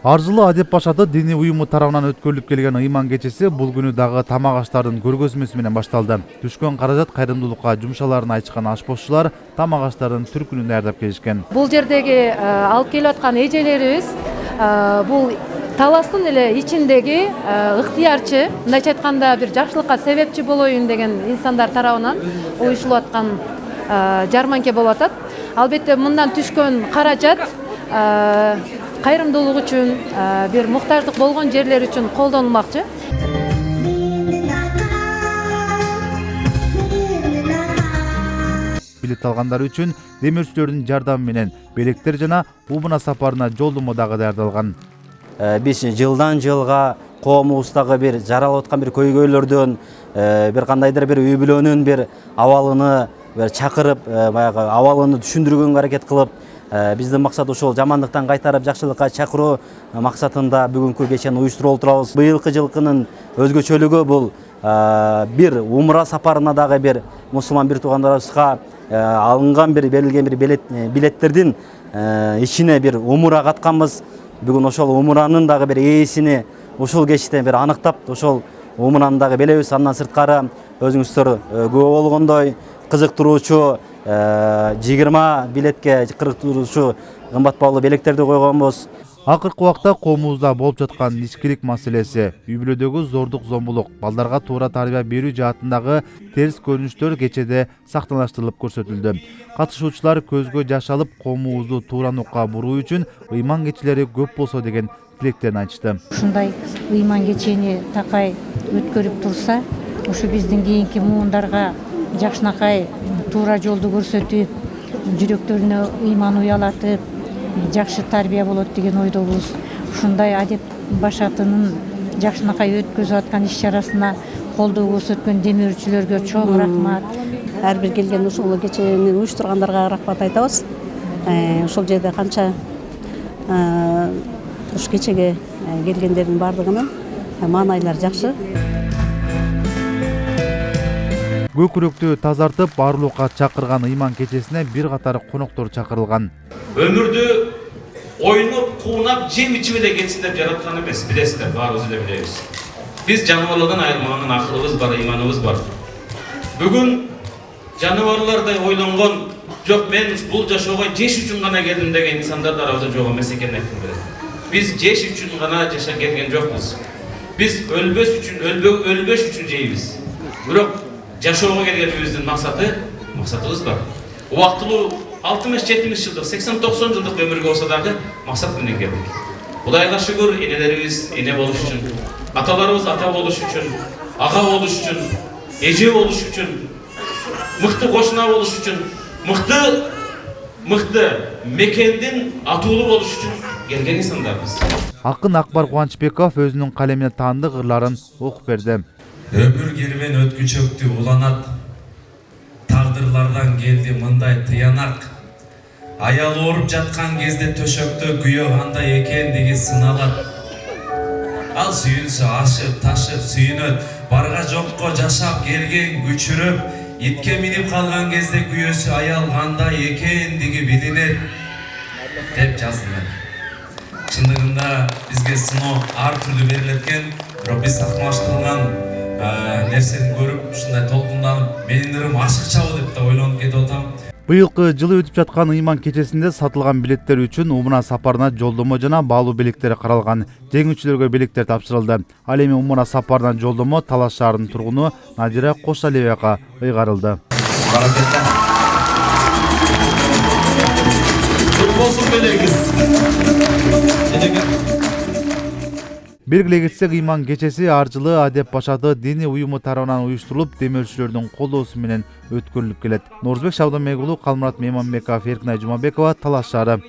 Ар жылы Адеп Пашада диний уюму тарабынан өткөрүлүп келген ыйман кечеси бул күнү дагы тамак аштардын көргөзмөсү менен башталды. Түшкөн каражат кайрымдуулукка жумшаларын айчкан ашпозчулар тамак аштардын түркүнү даярдап келишкен. Бул жердеги алып келип аткан эжелерибиз бул таластын эле ичиндеги ыктыярчы, мындайча айтканда бир жакшылыкка себепчи болоюн деген инсандар тарабынан уюшулуп аткан жарманке болуп атат. Албетте мындан түшкөн каражат кайрымдуулук үчүн, бир муктаждык болгон жерлер үчүн колдонулмакчы. Билет алгандар үчүн демөөрчүлөрдүн жардамы менен белектер жана Умуна сапарына жолдомо дагы даярдалган. Биз жылдан жылга коомубуздагы бир жаралып аткан бир көйгөйлөрдөн, бир кандайдыр бир үй бүлөнүн бир абалыны чакырып, баягы абалыны түшүндүргөнгө аракет кылып, биздин максат ошол жамандыктан кайтарып жакшылыкка чакыруу максатында бүгүнкү кечени уюштуруп отурабыз. Быйылкы жылкынын өзгөчөлүгү бул бир умра сапарына дагы бир мусулман бир туугандарыбызга алынган бир берилген бир билеттердин ичине бир умра катканбыз. Бүгүн ошол умуранын дагы бир ээсини ушул кечте бир аныктап, ошол умураны дагы белебиз. Андан сырткары өзүңүздөр күбө болгондой кызыктыруучу 20 билетке кызыктыруучу кымбат баалуу белектерди койгонбуз. Акыркы убакта коомубузда болуп жаткан ичкилик маселеси, үй бүлөдөгү зордук зомбулук, балдарга туура тарбия берүү жаатындагы терс көрүнүштөр кечеде сахналаштырылып көрсөтүлдү. Катышуучулар көзгө жаш алып, коомубузду туура нукка буруу үчүн ыйман кечелери көп болсо деген тилектерин айтышты. Ушундай ыйман кечени такай өткөрүп турса, ушу биздин кийинки муундарга жакшынакай туура жолду көрсөтүп, жүрөктөрүнө ыйман уялатып, жакшы тарбия болот деген ойдобуз. Ушундай Адеп Башатынын жакшынакай өткөзүп аткан иш-чарасына колдоо көрсөткөн демөөрчүлөргө чоң рахмат. Ар бир келген ушул кечени уюштургандарга рахмат айтабыз. Ошол жерде канча ушу кечеге келгендердин баардыгынын маанайлары жакшы. Көкүрөктү тазартып, баарлыкка чакырган ыйман кечесине бир катар коноктор чакырылган. Өмүрдү ойноп, куунап, жем-ичип эле кетсин деп жараткан эмес, билесиздер, баарыбыз эле билебиз. Биз жаныбарлардан айырмаган акылыбыз бар, ыйманыбыз бар. Бүгүн жаныбарлардай ойлонгон, жок мен бул жашоого жеш үчүн гана келдим деген инсандар да арабызда жок эмес экенин айткым келет. Биз жеш үчүн гана жашап келген жокпуз. Биз өлбөс үчүн жейбиз. Бирок жашоого келгенибиздин максатыбыз бар. Убактылуу 60-70 жылдык, 80-90 жылдык өмүргө болсо дагы максат менен келдик. Кудайга шүгүр, энелерибиз эне болуш үчүн, аталарыбыз ата болуш үчүн, ага болуш үчүн, эже болуш үчүн, мыкты кошуна болуш үчүн, мыкты мекендин атуулу болуш үчүн келген инсандарбыз. Акын Акбар Кубанычбеков өзүнүн калемине таандык ырларын окуп берди. Өмүр кербен өткүчөктү уланат, тагдырлардан келди мындай тыянак. Аял ооруп жаткан кезде төшөктө күйөө кандай экендиги сыналат. Ал сүйүнсө ашып, ташып, сүйүнөт, барга жокко жашап келген күчүрөп, итке минип калган кезде күйөөсү аял кандай экендиги билинет деп жаздым. Чындыгында бизге сыноо ар түрдүү берилет экен, бирок биз сахналаштырылган нерсени көрүп, ушундай толкунданып, менин ырым ашыкчабы деп да ойлонуп кетип атам. Быйылкы жылы өтүп жаткан ыйман кечесинде сатылган билеттер үчүн Умуна сапарына жолдомо жана баалуу белектери каралган. Жеңүүчүлөргө белектер тапшырылды. Ал эми Умуна сапарына жолдомо Талас шаарынын тургуну Надира Кошалиевага ыйгарылды. Белгилей кетсек, ыйман кечеси ар жылы Адеп Башаты диний уюму тарабынан уюштурулуп, демөөрчүлөрдүн колдоосу менен өткөрүлүп келет. Норузбек Шабдамек уулу, Калмурат Мейманбеков, Эркинай Жумабекова, Талас шаары.